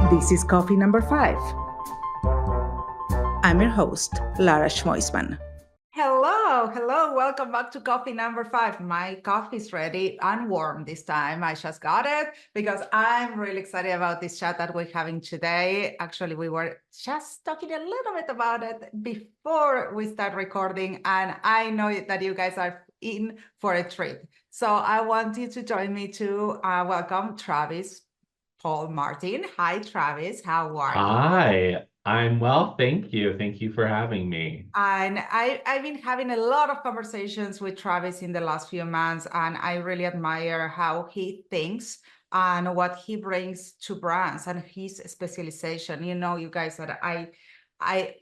This is coffee number 5. I'm your host, Lara Schmoisman. Hello, welcome back to coffee number 5. My coffee's ready and warm this time. I just got it because I'm really excited about this chat that we're having today. Actually, we were just talking a little bit about it before we start recording, and I know that you guys are in for a treat. So I want you to join me to welcome Travis Paul Martin. Hi, Travis. How are you? Hi, I'm well, thank you. Thank you for having me. And I've been having a lot of conversations with Travis in the last few months, and I really admire how he thinks and what he brings to brands and his specialization. You know, you guys, that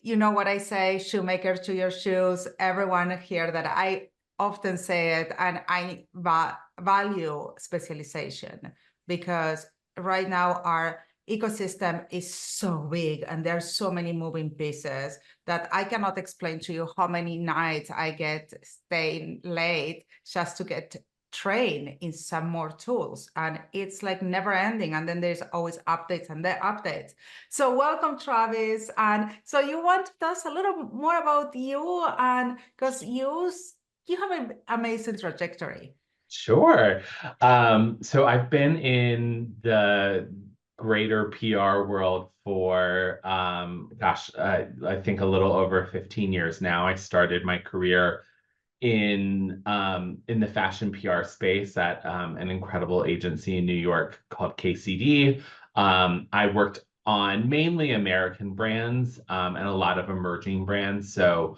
you know what I say, shoemaker to your shoes. Everyone here that I often say it, and I value specialization because right now our ecosystem is so big and there's so many moving pieces that I cannot explain to you how many nights I get staying late just to get trained in some more tools. And it's like never ending. And then there's always updates and the updates. So welcome, Travis. And so you want to tell us a little more about you, and because you have an amazing trajectory. Sure. So I've been in the greater PR world for, I think a little over 15 years now. I started my career in the fashion PR space at an incredible agency in New York called KCD. I worked on mainly American brands and a lot of emerging brands. So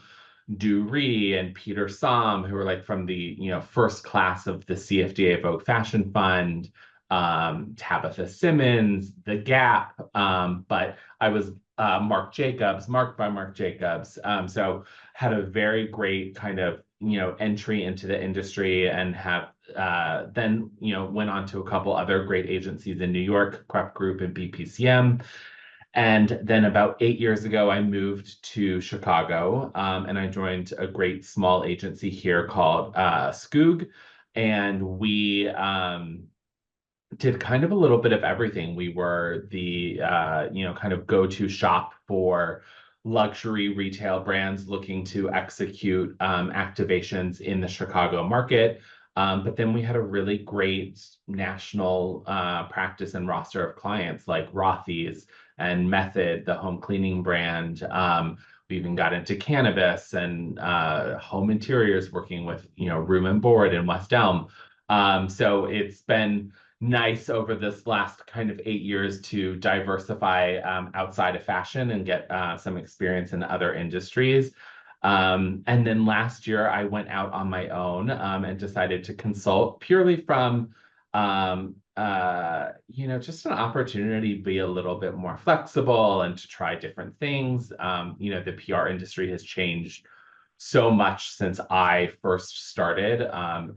Dury and Peter Som, who were like from the first class of the CFDA Vogue Fashion Fund, Tabitha Simmons, The Gap, but I was marked by Marc Jacobs. So had a very great kind of entry into the industry, and have then went on to a couple other great agencies in New York, Crep Group and BPCM. And then about 8 years ago, I moved to Chicago, and I joined a great small agency here called Skoog. And we did kind of a little bit of everything. We were the kind of go-to shop for luxury retail brands looking to execute activations in the Chicago market. But then we had a really great national practice and roster of clients like Rothy's and Method, the home cleaning brand. We even got into cannabis and home interiors, working with Room and Board in West Elm. So it's been nice over this last kind of 8 years to diversify outside of fashion and get some experience in other industries. And then last year, I went out on my own and decided to consult purely from just an opportunity to be a little bit more flexible and to try different things. The PR industry has changed so much since I first started.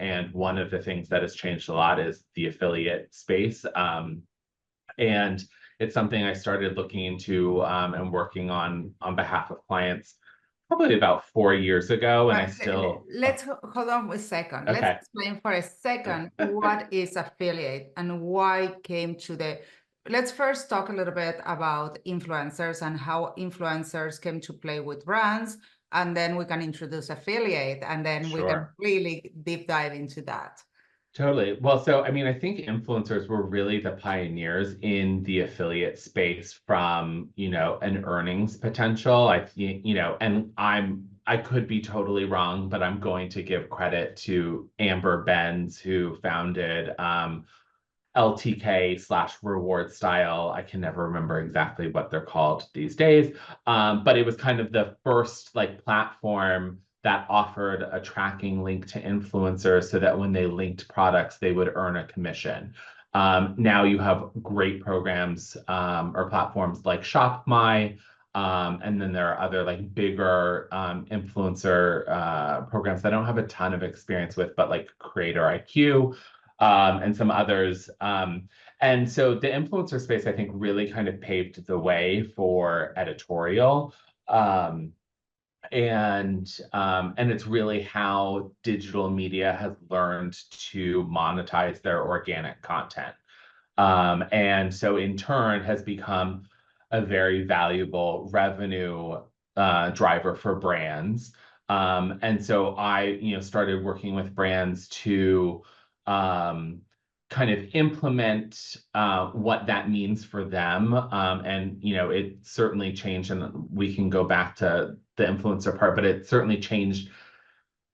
And one of the things that has changed a lot is the affiliate space. And it's something I started looking into and working on behalf of clients probably about 4 years ago. And I still, Let's hold on a second. Let's okay. explain for a second what is affiliate and why came to the. Let's first talk a little bit about influencers and how influencers came to play with brands, and then we can introduce affiliate, and then we can Sure. really deep dive into that. Totally. Well, so I mean, I think influencers were really the pioneers in the affiliate space from, an earnings potential. And I could be totally wrong, but I'm going to give credit to Amber Benz, who founded LTK slash Reward Style. I can never remember exactly what they're called these days. But it was kind of the first like platform that offered a tracking link to influencers so that when they linked products, they would earn a commission. Now you have great programs or platforms like ShopMy, and then there are other like bigger influencer programs that I don't have a ton of experience with, but like Creator IQ and some others. And so the influencer space, I think, really kind of paved the way for editorial. And it's really how digital media has learned to monetize their organic content. And so in turn has become a very valuable revenue driver for brands. And so I, started working with brands to kind of implement what that means for them. And, it certainly changed, and we can go back to the influencer part, but it certainly changed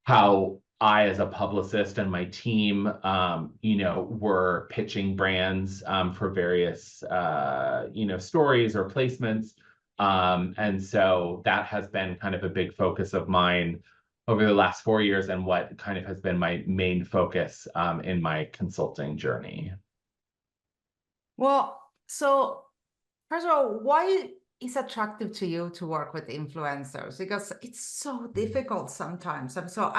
how I, as a publicist, and my team, were pitching brands for various, stories or placements. And so that has been kind of a big focus of mine over the last 4 years, and what kind of has been my main focus in my consulting journey. Well, so first of all, why is attractive to you to work with influencers? Because it's so difficult sometimes. And so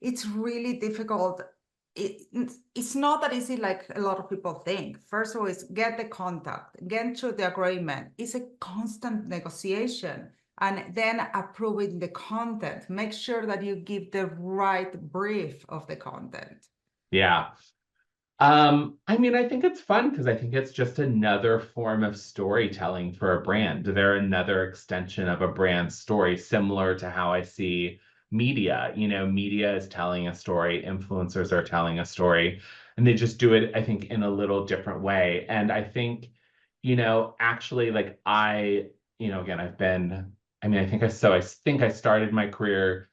it's really difficult. It's not that easy like a lot of people think. First of all, is get the contact, get to the agreement. It's a constant negotiation. And then approving the content. Make sure that you give the right brief of the content. Yeah. I think it's fun because I think it's just another form of storytelling for a brand. They're another extension of a brand's story, similar to how I see media. Media is telling a story, influencers are telling a story, and they just do it, I think, in a little different way. And I think, actually, like again, I think I started my career,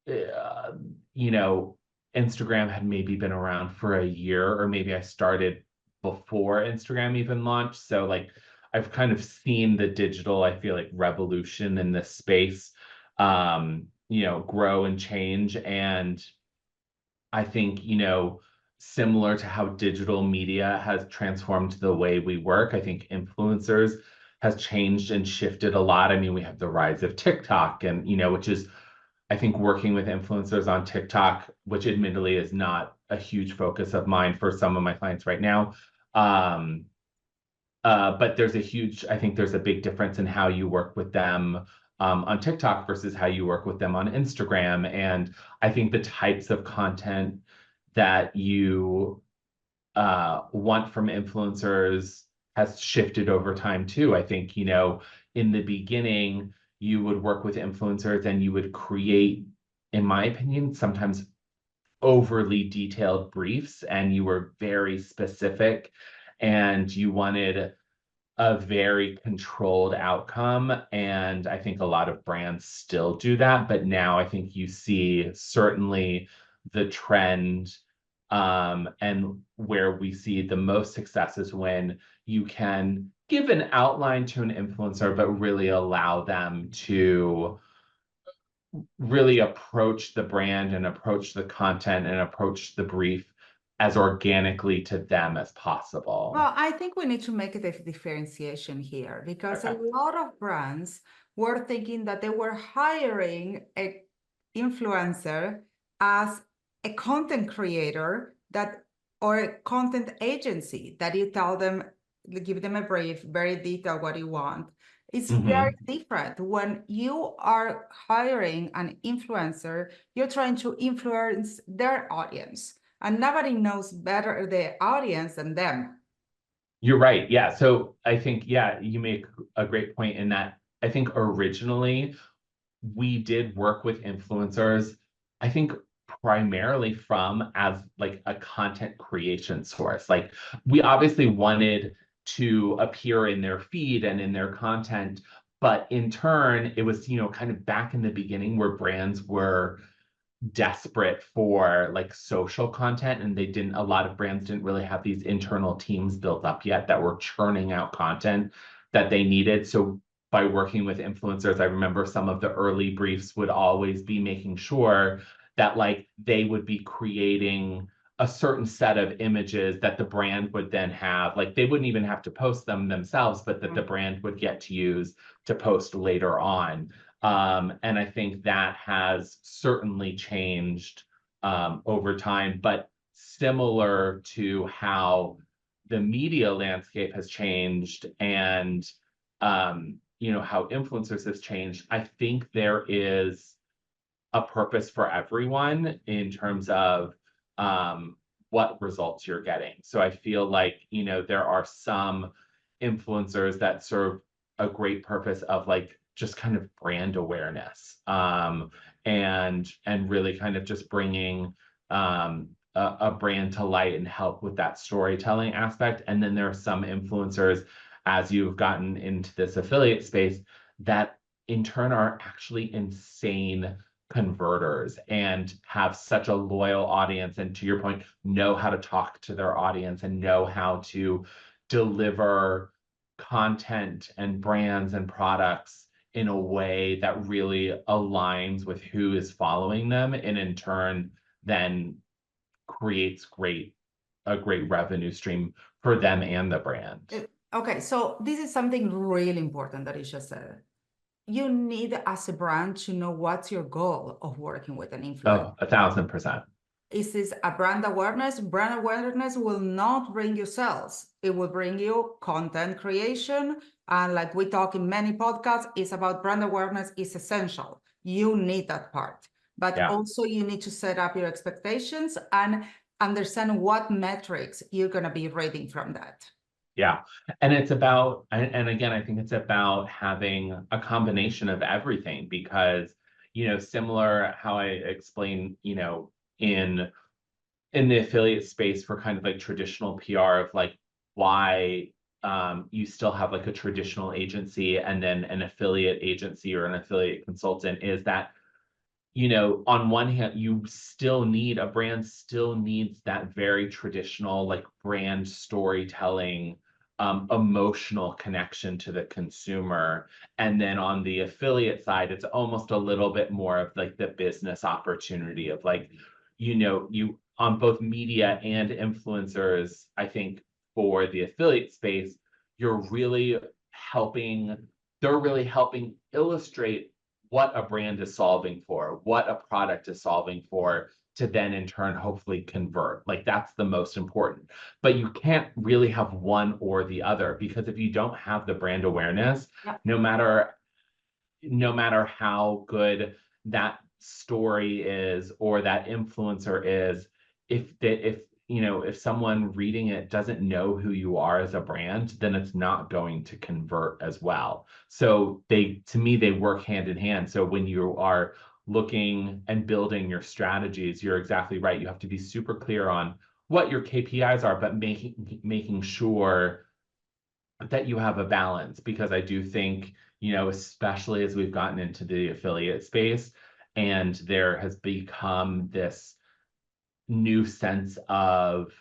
uh, you know, Instagram had maybe been around for a year, or maybe I started before Instagram even launched. So like I've kind of seen the digital, I feel like, revolution in this space, grow and change. And I think, similar to how digital media has transformed the way we work, I think influencers has changed and shifted a lot. I mean, we have the rise of TikTok, and, which is, I think, working with influencers on TikTok, which admittedly is not a huge focus of mine for some of my clients right now. Um, but I think there's a big difference in how you work with them on TikTok versus how you work with them on Instagram. And I think the types of content that you want from influencers has shifted over time too. I think, in the beginning, you would work with influencers and you would create, in my opinion, sometimes overly detailed briefs, and you were very specific and you wanted a very controlled outcome. And I think a lot of brands still do that. But now I think you see certainly the trend, and where we see the most success is when you can give an outline to an influencer, but really allow them to really approach the brand and approach the content and approach the brief as organically to them as possible. Well, I think we need to make a differentiation here, because a lot of brands were thinking that they were hiring an influencer as a content creator or a content agency that you tell them, give them a brief, very detailed what you want. It's very different. When you are hiring an influencer, you're trying to influence their audience, and nobody knows better the audience than them. You're right. Yeah. So I think, yeah, you make a great point in that. I think originally we did work with influencers, I think primarily from as like a content creation source. Like we obviously wanted to appear in their feed and in their content, but in turn, it was, kind of back in the beginning where brands were desperate for like social content, and a lot of brands didn't really have these internal teams built up yet that were churning out content that they needed. So by working with influencers, I remember some of the early briefs would always be making sure that like they would be creating a certain set of images that the brand would then have, like they wouldn't even have to post them themselves, but that the brand would get to use to post later on. And I think that has certainly changed over time, but similar to how the media landscape has changed, and how influencers has changed, I think there is a purpose for everyone in terms of what results you're getting. So I feel like, you know, there are some influencers that serve a great purpose of like just kind of brand awareness, and really kind of just bringing a brand to light and help with that storytelling aspect. And then there are some influencers, as you've gotten into this affiliate space, that in turn are actually insane converters and have such a loyal audience, and to your point, know how to talk to their audience and know how to deliver content and brands and products in a way that really aligns with who is following them, and in turn then creates a great revenue stream for them and the brand. Okay, so this is something really important that you just said. You need, as a brand, to know what's your goal of working with an influencer. Oh, 1,000%. Is this a brand awareness? Brand awareness will not bring you sales. It will bring you content creation. And like we talk in many podcasts, it's about brand awareness is essential. You need that part. But also you need to set up your expectations and understand what metrics you're going to be rating from that. Yeah. And it's about, and again, I think it's about having a combination of everything, because, you know, similar how I explain, you know, in the affiliate space for kind of like traditional PR of like why you still have like a traditional agency and then an affiliate agency or an affiliate consultant, is that, you know, on one hand, you still need, a brand still needs that very traditional like brand storytelling, emotional connection to the consumer. And then on the affiliate side, it's almost a little bit more of like the business opportunity of like, you know, you on both media and influencers, I think for the affiliate space, you're really helping, they're really helping illustrate what a brand is solving for, what a product is solving for, to then in turn hopefully convert. Like that's the most important. But you can't really have one or the other, because if you don't have the brand awareness, no matter how good that story is or that influencer is, if you know, if someone reading it doesn't know who you are as a brand, then it's not going to convert as well. So to me, they work hand in hand. So when you are looking and building your strategies, you're exactly right. You have to be super clear on what your KPIs are, but making sure that you have a balance, because I do think, you know, especially as we've gotten into the affiliate space and there has become this new sense of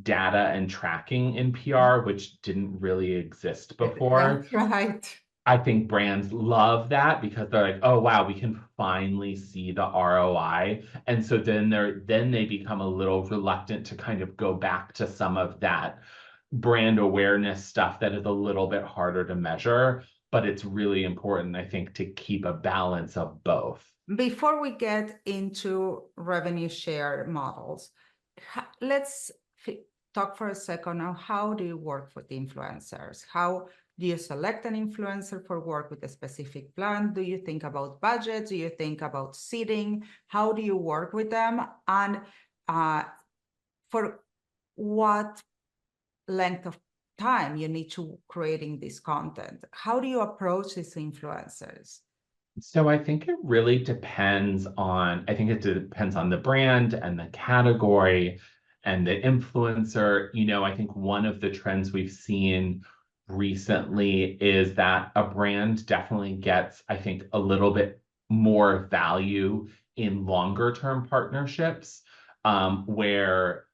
data and tracking in PR, which didn't really exist before. That's right. I think brands love that because they're like, oh wow, we can finally see the ROI. And so then they become a little reluctant to kind of go back to some of that brand awareness stuff that is a little bit harder to measure, but it's really important, I think, to keep a balance of both. Before we get into revenue share models, let's talk for a second on how do you work with influencers? How do you select an influencer for work with a specific plan? Do you think about budget? Do you think about seating? How do you work with them? And for what length of time you need to creating this content? How do you approach these influencers? So I think it really depends on, I think it depends on the brand and the category and the influencer. You know, I think one of the trends we've seen recently is that a brand definitely gets, I think, a little bit more value in longer term partnerships, where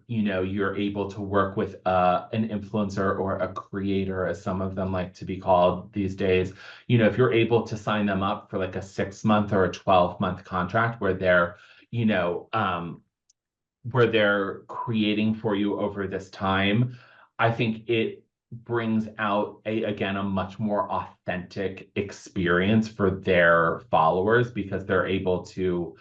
you know, you're able to work with an influencer or a creator, as some of them like to be called these days. You know, if you're able to sign them up for like a 6-month or a 12-month contract where they're, you know, where they're creating for you over this time, I think it brings out again a much more authentic experience for their followers, because they're able to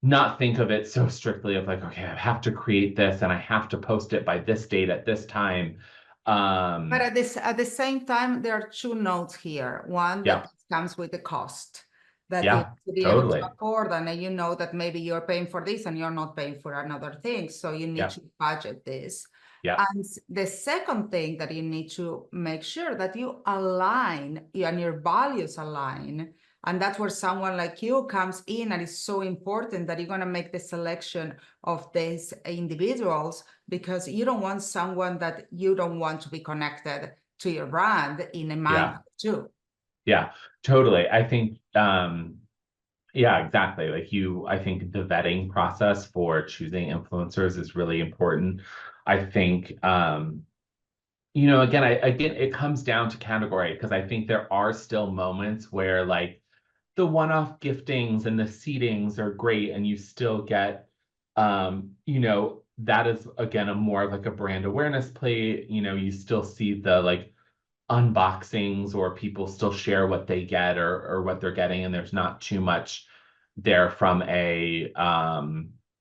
not think of it so strictly of like, okay, I have to create this and I have to post it by this date at this time. But at the same time, there are two notes here. One that comes with the cost. that you Yeah, to be able to totally. afford, and then you know that maybe you're paying for this and you're not paying for another thing. So you need Yeah, to budget this. yeah, And the second thing that you need to make sure that you align and your values align. And that's where someone like you comes in, and it's so important that you're going to make the selection of these individuals, because you don't want someone that you don't want to be connected to your brand in a month yeah, or two. yeah, totally. I think yeah, exactly. Like I think the vetting process for choosing influencers is really important. I think again, it comes down to category, because I think there are still moments where like the one-off giftings and the seatings are great, and you still get that is again a more of like a brand awareness play. You still see the like unboxings, or people still share what they get, or what they're getting, and there's not too much there from a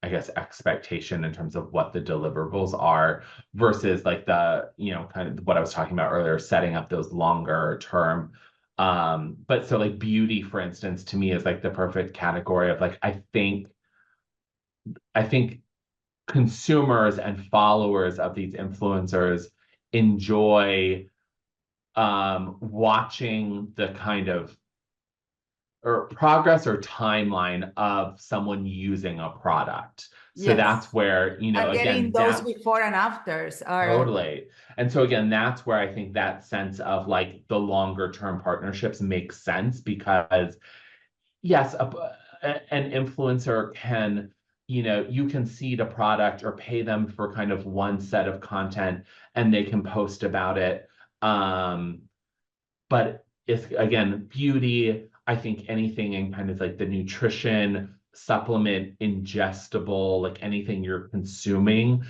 I guess expectation in terms of what the deliverables are, versus like the kind of what I was talking about earlier, setting up those longer term. But so like beauty, for instance, to me is like the perfect category of like I think consumers and followers of these influencers enjoy watching the kind of or progress or timeline of someone using a product. So Yes. that's where, And getting again, those that before and afters are, totally. And so again, that's where I think that sense of like the longer term partnerships makes sense, because yes, an influencer can, you can seed a product or pay them for kind of one set of content, and they can post about it. But it's again, beauty, I think anything in kind of like the nutrition, supplement, ingestible, like anything you're consuming,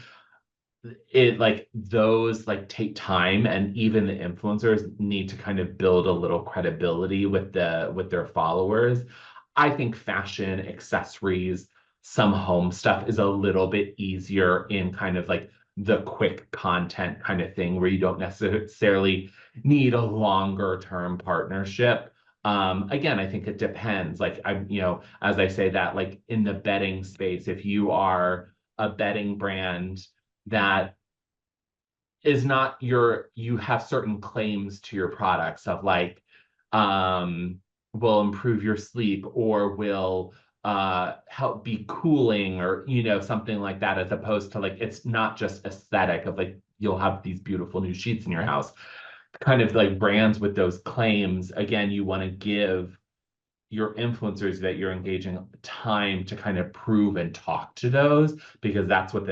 it like those like take time, and even the influencers need to kind of build a little credibility with their followers. I think fashion, accessories, some home stuff is a little bit easier in kind of like the quick content kind of thing, where you don't necessarily need a longer term partnership. Again, I think it depends. Like as I say that, like in the bedding space, if you are a bedding brand that is not you have certain claims to your products of like will improve your sleep, or will help be cooling, or something like that, as opposed to like it's not just aesthetic of like you'll have these beautiful new sheets in your house. Kind of like brands with those claims, again, you want to give your influencers that you're engaging time to kind of prove and talk to those, because that's what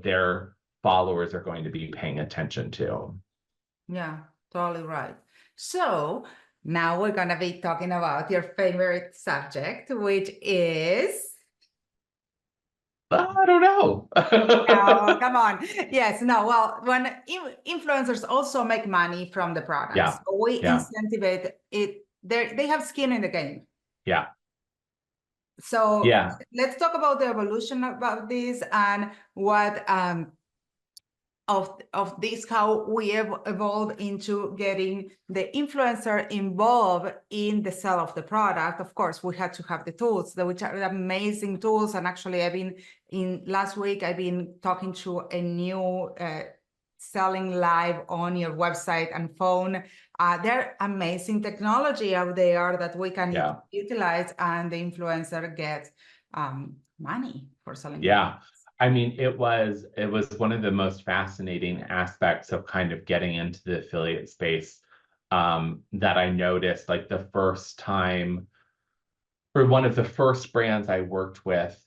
their followers are going to be paying attention to. yeah, totally right. So now we're gonna be talking about your favorite subject, which is, I don't know. oh, come on. Yes, no, well, when influencers also make money from the products, Yeah, so we yeah, incentivize it. They have skin in the game. yeah, So yeah, let's talk about the evolution about this, and what of this, how we evolved into getting the influencer involved in the sale of the product. Of course, we had to have the tools, which are amazing tools. And actually, last week, I've been talking to a new selling live on your website and phone. They're amazing technology out there that we can yeah. utilize, and the influencer gets money for selling the Yeah. product. I mean, it was one of the most fascinating aspects of kind of getting into the affiliate space, that I noticed like the first time, for one of the first brands I worked with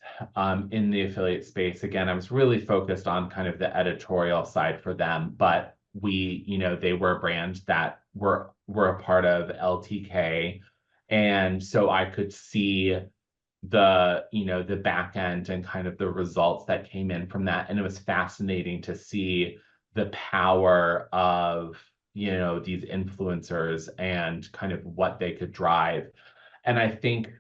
in the affiliate space. Again, I was really focused on kind of the editorial side for them, but they were a brand that were a part of LTK. And so I could see the back end and kind of the results that came in from that. And it was fascinating to see the power of these influencers and kind of what they could drive. And I think,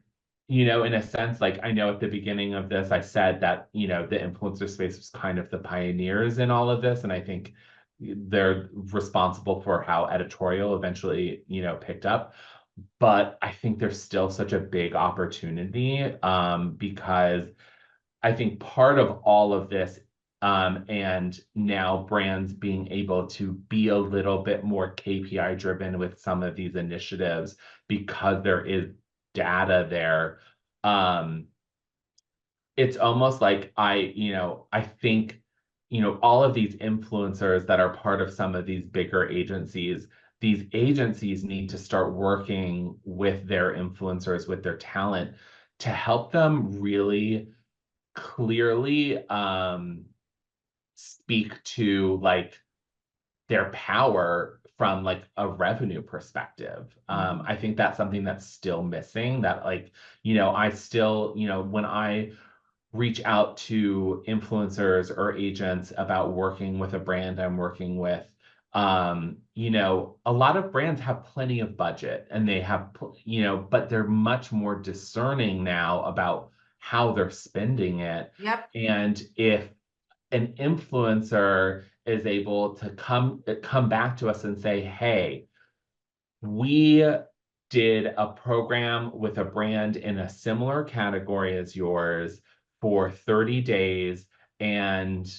in a sense, like I know at the beginning of this, I said that, the influencer space was kind of the pioneers in all of this. And I think they're responsible for how editorial eventually, picked up. but I think there's still such a big opportunity because I think part of all of this, and now brands being able to be a little bit more KPI driven with some of these initiatives because there is data there. Um, it's almost like I think, all of these influencers that are part of some of these agencies need to start working with their influencers, with their talent to help them really clearly speak to like their power from like a revenue perspective. Mhm. I think that's something that's still missing, that like, I still, when I reach out to influencers or agents about working with a brand I'm working with, a lot of brands have plenty of budget and they have, but they're much more discerning now about how they're spending it. Yep. And if an influencer is able to come back to us and say, hey, we did a program with a brand in a similar category as yours for 30 days, and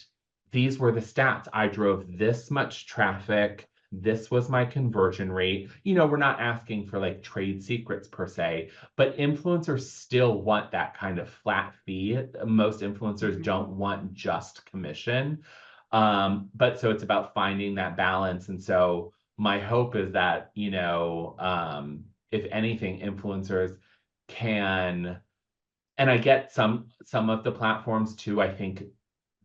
these were the stats. I drove this much traffic. This was my conversion rate. We're not asking for like trade secrets per se, but influencers still want that kind of flat fee. Most influencers Mhm. don't want just commission. But so it's about finding that balance. And so my hope is that, if anything, influencers can, and I get some of the platforms too. I think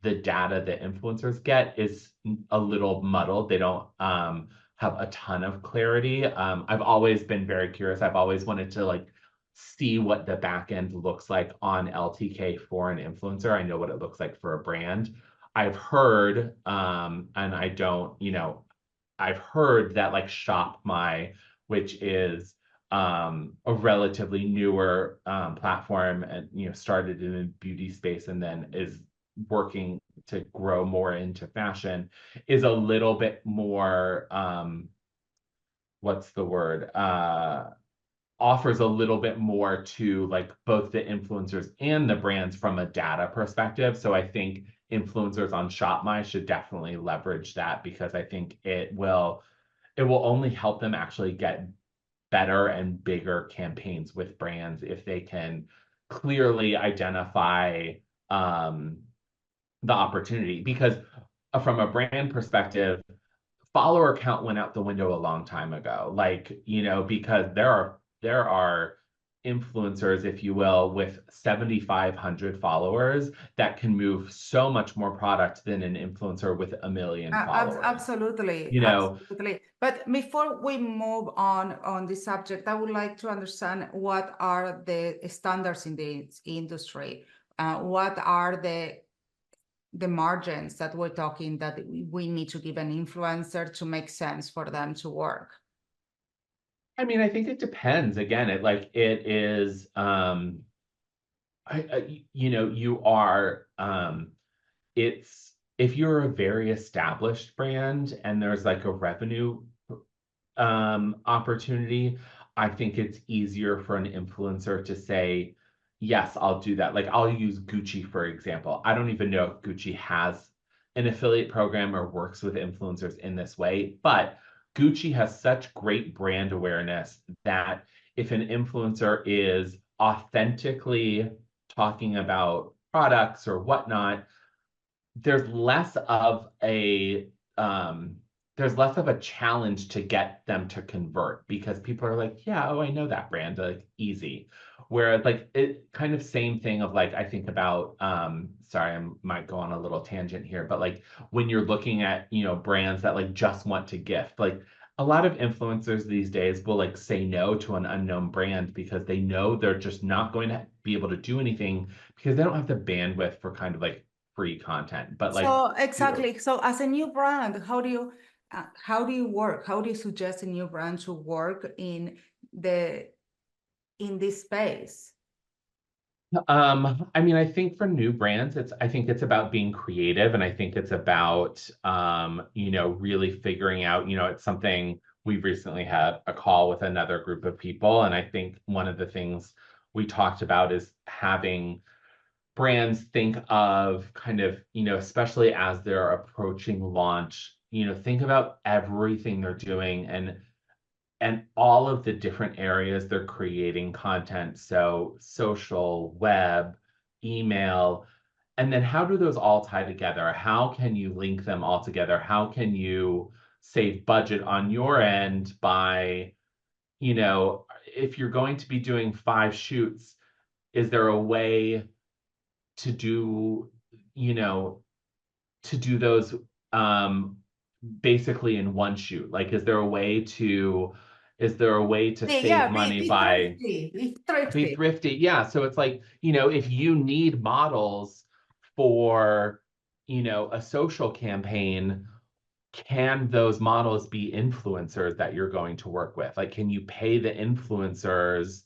the data that influencers get is a little muddled. They don't have a ton of clarity. I've always been very curious. I've always wanted to like see what the back end looks like on LTK for an influencer. I know what it looks like for a brand. I've heard, and I don't, I've heard that like Shop My, which is a relatively newer platform and started in a beauty space and then is working to grow more into fashion, is a little bit more what's the word? Offers a little bit more to like both the influencers and the brands from a data perspective. So I think influencers on ShopMy should definitely leverage that because I think it will only help them actually get better and bigger campaigns with brands if they can clearly identify um, the opportunity. Because from a brand perspective, follower count went out the window a long time ago. Like, because there are influencers, if you will, with 7,500 followers that can move so much more product than an influencer with a million followers. Absolutely, You know, absolutely. But before we move on this subject, I would like to understand what are the standards in the industry. What are the margins that we're talking that we need to give an influencer to make sense for them to work? I mean, I think it depends. Again, it is you are it's if you're a very established brand and there's like a revenue opportunity, I think it's easier for an influencer to say, yes, I'll do that. Like I'll use Gucci, for example. I don't even know if Gucci has an affiliate program or works with influencers in this way, but Gucci has such great brand awareness that if an influencer is authentically talking about products or whatnot, there's less of a um challenge to get them to convert because people are like, yeah, oh, I know that brand, like easy. Whereas like it kind of same thing of like I think about sorry, I might go on a little tangent here, but like when you're looking at, brands that like just want to gift, like a lot of influencers these days will like say no to an unknown brand because they know they're just not going to be able to do anything because they don't have the bandwidth for kind of like free content. But like, So exactly. So as a new brand, how do you work? How do you suggest a new brand to work the in this space? I mean, I think for new brands, I think it's about being creative and I think it's about really figuring out, it's something we've recently had a call with another group of people, and I think one of the things we talked about is having brands think of kind of, especially as they're approaching launch, think about everything they're doing and all of the different areas they're creating content. So social, web, email, and then how do those all tie together? How can you link them all together? How can you save budget on your end by, if you're going to be doing 5 shoots, is there a way to do, you know, to do those basically in one shoot? Like, is there a way to save Yeah, money be by thrifty, be be thrifty. thrifty? Yeah. So it's like, if you need models for, a social campaign, can those models be influencers that you're going to work with? Like, can you pay the influencers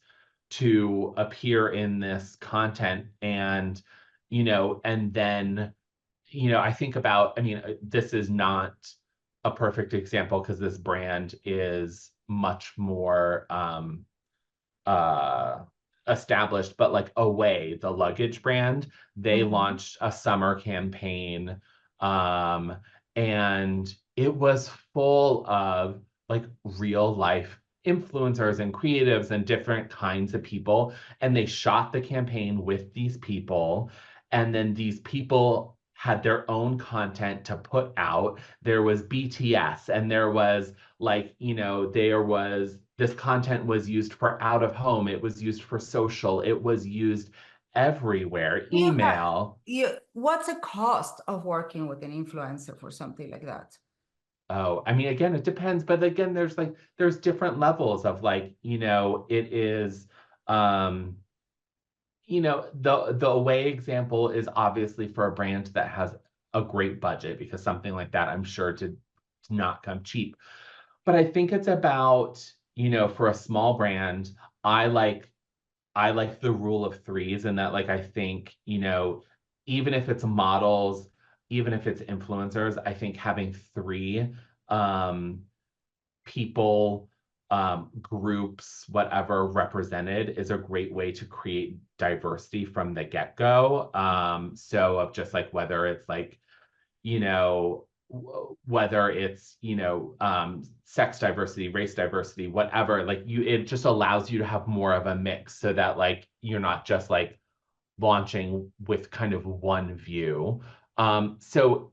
to appear in this content and then, I think about, this is not a perfect example because this brand is much more uh established, but like Away, the luggage brand, they Mhm. launched a summer campaign, um and it was full of like real life influencers and creatives and different kinds of people, and they shot the campaign with these people, and then these people had their own content to put out. There was BTS, and there was like, there was this content was used for out of home, it was used for social, it was used everywhere, You have email. what's the cost of working with an influencer for something like that? Oh, again, it depends, but again, there's different levels of like, it is, um the Away example is obviously for a brand that has a great budget, because something like that I'm sure to not come cheap. But I think it's about, for a small brand, I like I like the rule of threes, and that, like, I think, even if it's models, even if it's influencers, I think having three um people, groups, whatever represented is a great way to create diversity from the get-go. So of just like whether it's like, whether it's, sex diversity, race diversity, whatever, like it just allows you to have more of a mix so that like you're not just like launching with kind of one view. So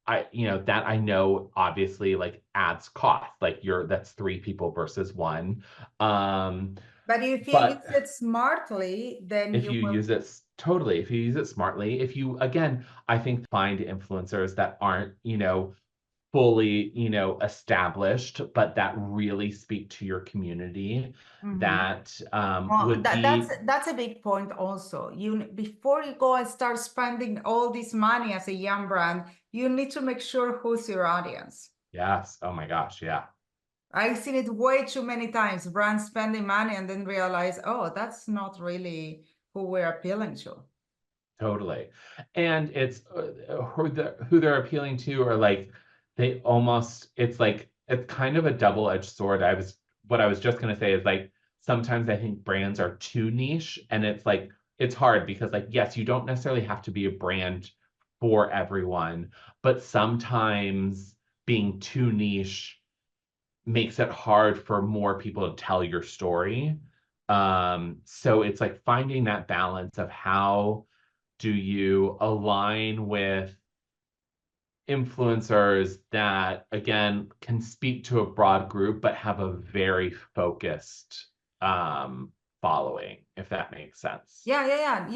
that I know obviously like adds cost, like that's 3 people versus one. Um, But if you but use it smartly, then if you you will. use it totally, if you use it smartly, if you, again, I think find influencers that aren't, fully, established, but that really speak to your community, Mhm. that Well, would be, that's a big point also. Before you go and start spending all this money as a young brand, you need to make sure who's your audience. yes, oh my gosh, yeah. I've seen it way too many times, brands spending money and then realize, oh, that's not really who we're appealing to. Totally. And it's who they're appealing to, or like it's like it's kind of a double-edged sword. What I was just gonna say is like sometimes I think brands are too niche, and it's like it's hard because like yes, you don't necessarily have to be a brand for everyone, but sometimes being too niche makes it hard for more people to tell your story. So it's like finding that balance of how do you align with influencers that again can speak to a broad group but have a very focused following, if that makes sense. Yeah.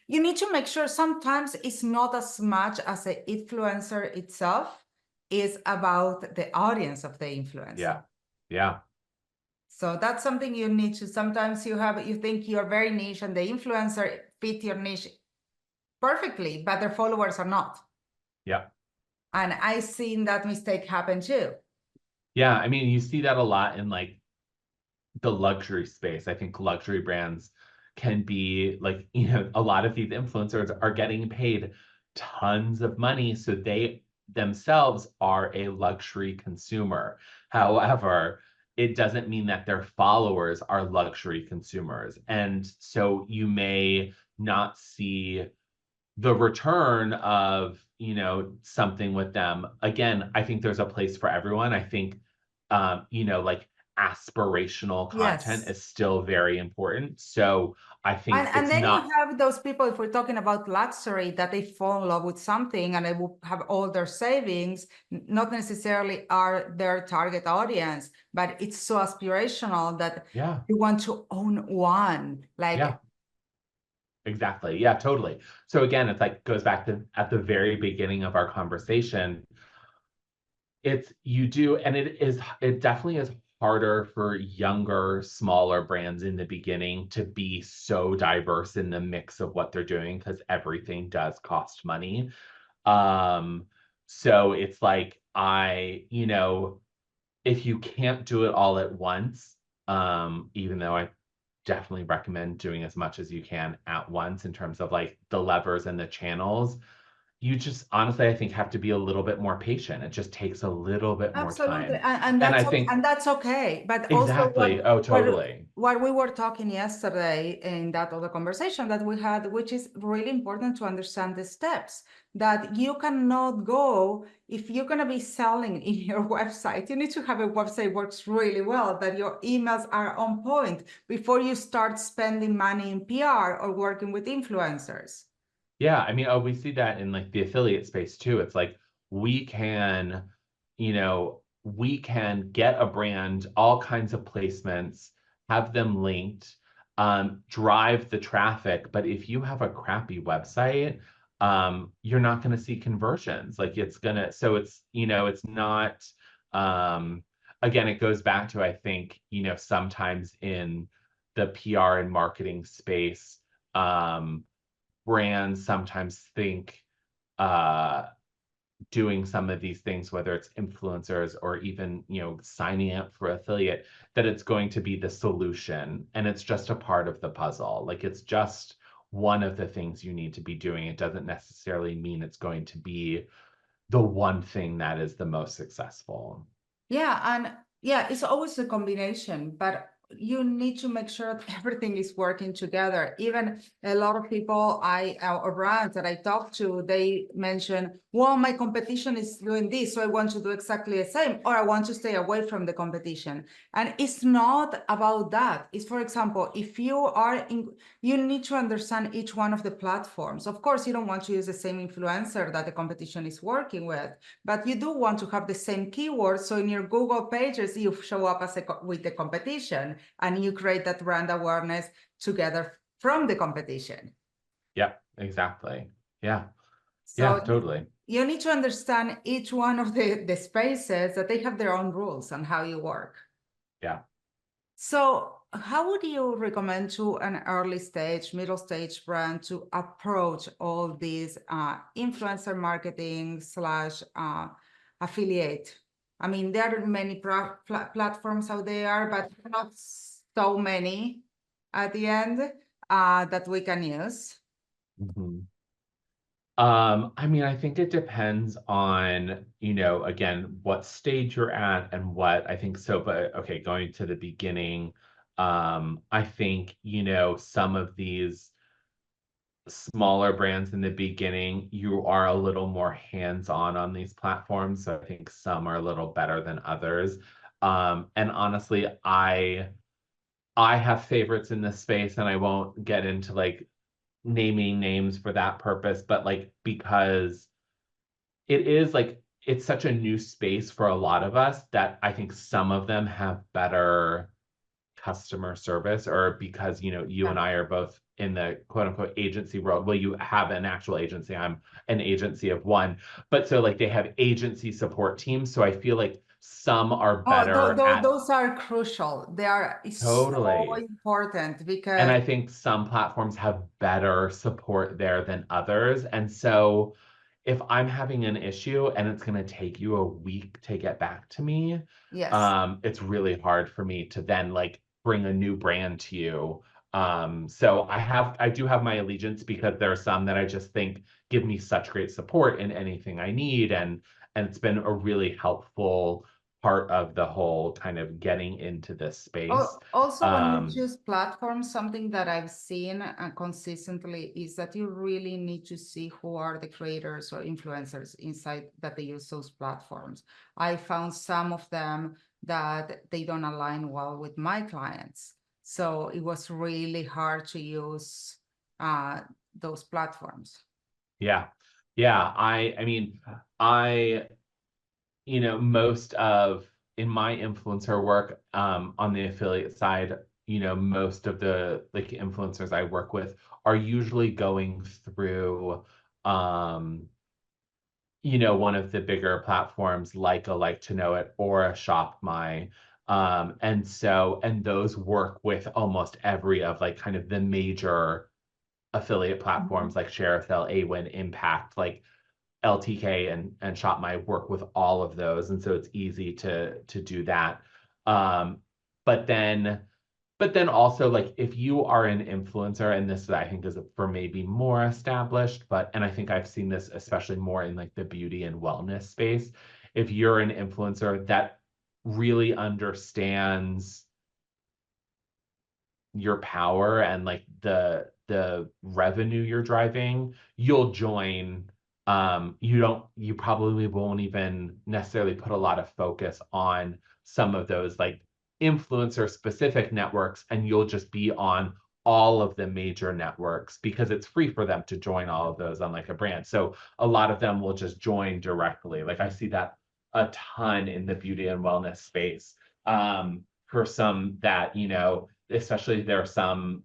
You need to make sure sometimes it's not as much as the influencer itself is about the audience of the influencer. Yeah. Yeah. So that's something you need to, sometimes you think you're very niche and the influencer fit your niche perfectly, but their followers are not. Yeah. And I've seen that mistake happen too. Yeah. You see that a lot in like the luxury space. I think luxury brands can be like, a lot of these influencers are getting paid tons of money. So they themselves are a luxury consumer. However, it doesn't mean that their followers are luxury consumers. And so you may not see the return of, something with them. Again, I think there's a place for everyone. I think, like aspirational content Yes. is still very important. So I think And it's then you not, have those people, if we're talking about luxury, that they fall in love with something and they will have all their savings, not necessarily are their target audience, but it's so aspirational that yeah, you want to own one. yeah, Like, exactly. Yeah, totally. So again, it's like goes back to at the very beginning of our conversation. It's you do, and it definitely is harder for younger, smaller brands in the beginning to be so diverse in the mix of what they're doing because everything does cost money. Um, so it's like if you can't do it all at once, even though I definitely recommend doing as much as you can at once in terms of like the levers and the channels, you just honestly, I think, have to be a little bit more patient. It just takes a little bit more absolutely, time. And I think and that's okay. But also, exactly. Oh, totally. what we were talking yesterday in that other conversation that we had, which is really important to understand the steps that you cannot go if you're going to be selling in your website. You need to have a website works really well, that your emails are on point before you start spending money in PR or working with influencers. Yeah, I mean, oh, we see that in like the affiliate space too. It's like we can, we can get a brand all kinds of placements, have them linked, drive the traffic. But if you have a crappy website, you're not going to see conversions. Like so it's not, um, again, it goes back to, I think, sometimes in the PR and marketing space, brands sometimes think uh doing some of these things, whether it's influencers or even signing up for affiliate, that it's going to be the solution, and it's just a part of the puzzle. Like it's just one of the things you need to be doing. It doesn't necessarily mean it's going to be the one thing that is the most successful. Yeah, and yeah, it's always a combination, but you need to make sure that everything is working together. Even a lot of people or brands that I talk to, they mention, well, my competition is doing this, so I want to do exactly the same, or I want to stay away from the competition. And it's not about that. It's, for example, if you need to understand each one of the platforms. Of course, you don't want to use the same influencer that the competition is working with, but you do want to have the same keywords. So in your Google pages, you show up with the competition and you create that brand awareness together from the competition. Yep, exactly. Yeah, yeah, So totally. you need to understand each one of the spaces that they have their own rules on how you work. Yeah. So how would you recommend to an early stage, middle stage brand to approach all these influencer marketing slash affiliate? I mean, there are many platforms out there, but not so many at the end that we can use. Mhm. I mean, I think it depends on, again, what stage you're at and what I think so, but okay, going to the beginning, I think, some of these smaller brands in the beginning, you are a little more hands-on these platforms. So I think some are a little better than others. And honestly, I have favorites in this space, and I won't get into like naming names for that purpose, but like because it is like it's such a new space for a lot of us that I think some of them have better customer service, or because you Yeah. and I are both in the quote unquote agency world. Well, you have an actual agency. I'm an agency of one. But so like they have agency support teams. So I feel like some are Oh, better at those are crucial. They are so totally. important And because I think some platforms have better support there than others. And so if I'm having an issue and it's going to take you a week to get back to me, yes. it's really hard for me to then like bring a new brand to you So I do have my allegiance because there are some that I just think give me such great support in anything I need. And it's been a really helpful part of the whole kind of getting into this space. Also, when you choose platforms, something that I've seen consistently is that you really need to see who are the creators or influencers inside that they use those platforms. I found some of them that they don't align well with my clients. So it was really hard to use those platforms. Yeah. Yeah. I mean, most of in my influencer work, on the affiliate side, most of the like influencers I work with are usually going through, one of the bigger platforms like a Like to Know It or a Shop My. And those work with almost every of like kind of the major affiliate platforms like Shareasale, Awin, Impact, like LTK and Shop My work with all of those, and so it's easy to do that. Um, but then but then also like if you are an influencer, and this I think is for maybe more established, and I think I've seen this especially more in like the beauty and wellness space. If you're an influencer that really understands your power and like the revenue you're driving, you'll join. You probably won't even necessarily put a lot of focus on some of those like influencer specific networks, and you'll just be on all of the major networks because it's free for them to join all of those on like a brand. So a lot of them will just join directly. Like I see that a ton in the beauty and wellness space. For some that, especially there are some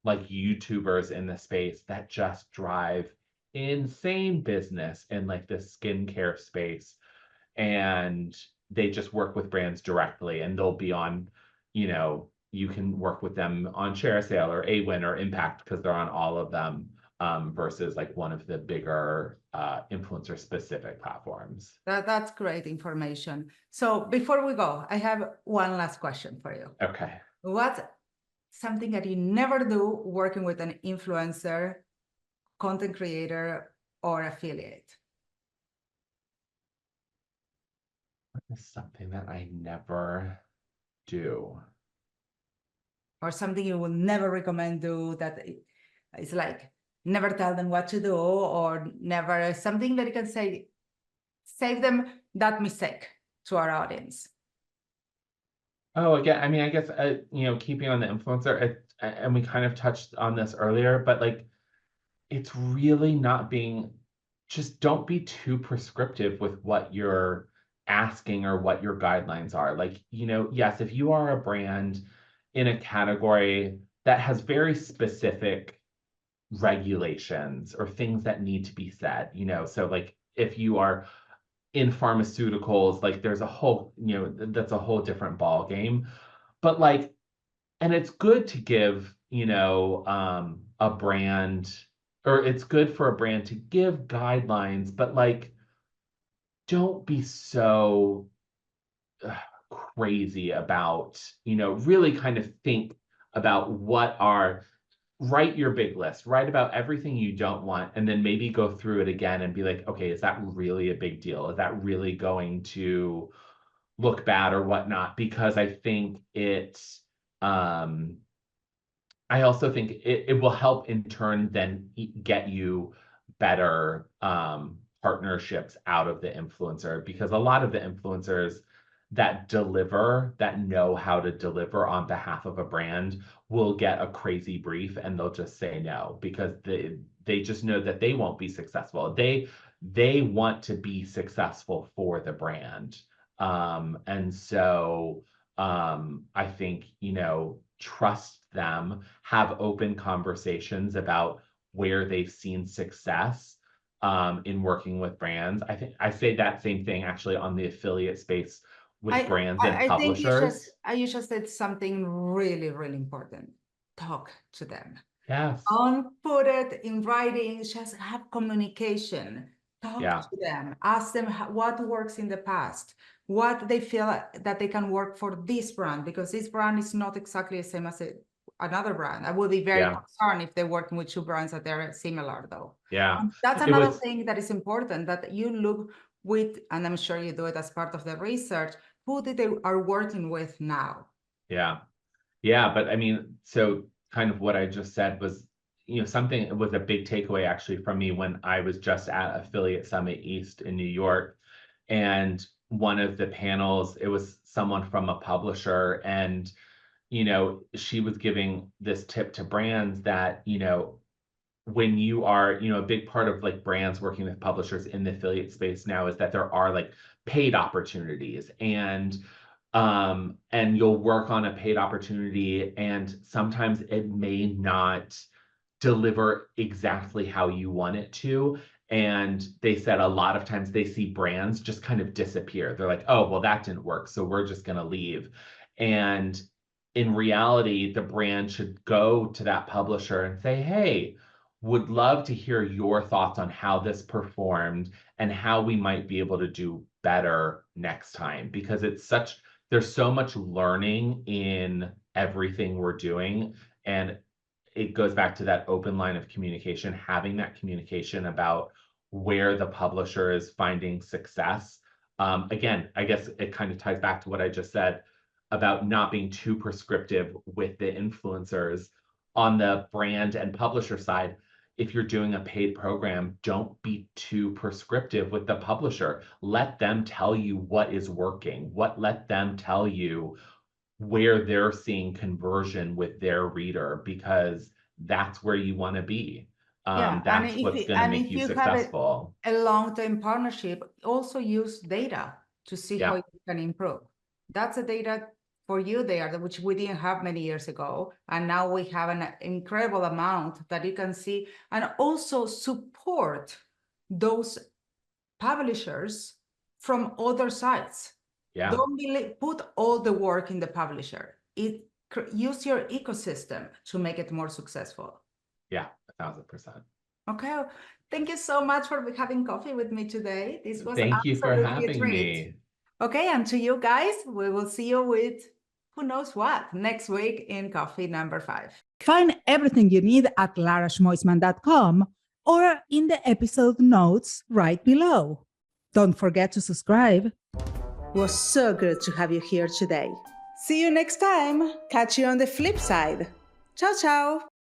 like YouTubers in the space that just drive insane business in like the skincare space, and they just work with brands directly, and they'll be on, you can work with them on ShareASale or Awin or Impact because they're on all of them, versus like one of the bigger influencer specific platforms. That's great information. So before we go, I have one last question for you. Okay. What's something that you never do working with an influencer, content creator, or affiliate? It's something that I never do. Or something you will never recommend do that it's like never tell them what to do, or never something that you can say, save them that mistake to our audience. Oh, again, I mean, I guess, keeping on the influencer, and we kind of touched on this earlier, but like, it's really not just don't be too prescriptive with what you're asking or what your guidelines are. Like, yes, if you are a brand in a category that has very specific regulations or things that need to be said, so like if you are in pharmaceuticals, like there's a whole, that's a whole different ball game. But like, and it's good to give, a brand, or it's good for a brand to give guidelines, but like, don't be so crazy about, really kind of think about write your big list, write about everything you don't want, and then maybe go through it again and be like, okay, is that really a big deal? Is that really going to look bad or whatnot? Because I also think it will help in turn then get you better partnerships out of the influencer, because a lot of the influencers that know how to deliver on behalf of a brand will get a crazy brief and they'll just say no because they just know that they won't be successful. They want to be successful for the brand. And so I think, trust them, have open conversations about where they've seen success in working with brands. I think I say that same thing actually on the affiliate space with brands and I think publishers. you just said something really, really important. Talk to them. Yes. Don't put it in writing, just have communication. Talk Yeah. to them. Ask them what works in the past, what they feel that they can work for this brand, because this brand is not exactly the same as another brand. I would be very concerned if they're working with two brands that they're similar, though. Yeah. And that's It another was, thing that is important, that you look with, and I'm sure you do it as part of the research, who they are working with now. yeah. Yeah. But I mean, so kind of what I just said was, something, it was a big takeaway actually from me when I was just at Affiliate Summit East in New York. And one of the panels, it was someone from a publisher, and she was giving this tip to brands that, when you are, a big part of like brands working with publishers in the affiliate space now is that there are like paid opportunities, and you'll work on a paid opportunity, and sometimes it may not deliver exactly how you want it to. And they said a lot of times they see brands just kind of disappear. They're like, oh, well, that didn't work, so we're just going to leave. And in reality, the brand should go to that publisher and say, hey, would love to hear your thoughts on how this performed and how we might be able to do better next time. Because there's so much learning in everything we're doing. And it goes back to that open line of communication, having that communication about where the publisher is finding success. Again, I guess it kind of ties back to what I just said about not being too prescriptive with the influencers. On the brand and publisher side, if you're doing a paid program, don't be too prescriptive with the publisher. Let them tell you what is working. Let them tell you where they're seeing conversion with their reader, because that's where you want to be. That's what's going to make you successful. A long-term partnership, also use data to see how you can improve. That's the data for you there, which we didn't have many years ago. And now we have an incredible amount that you can see, and also support those publishers from other sites. Yeah. Don't put all the work in the publisher. Use your ecosystem to make it more successful. Yeah, 1,000%. Okay. Thank you so much for having coffee with me today. This was Thank you for having a treat. me. Okay, and to you guys, we will see you with who knows what next week in coffee number 5. Find everything you need at laraschmoisman.com or in the episode notes right below. Don't forget to subscribe. It was so good to have you here today. See you next time. Catch you on the flip side. Ciao, ciao.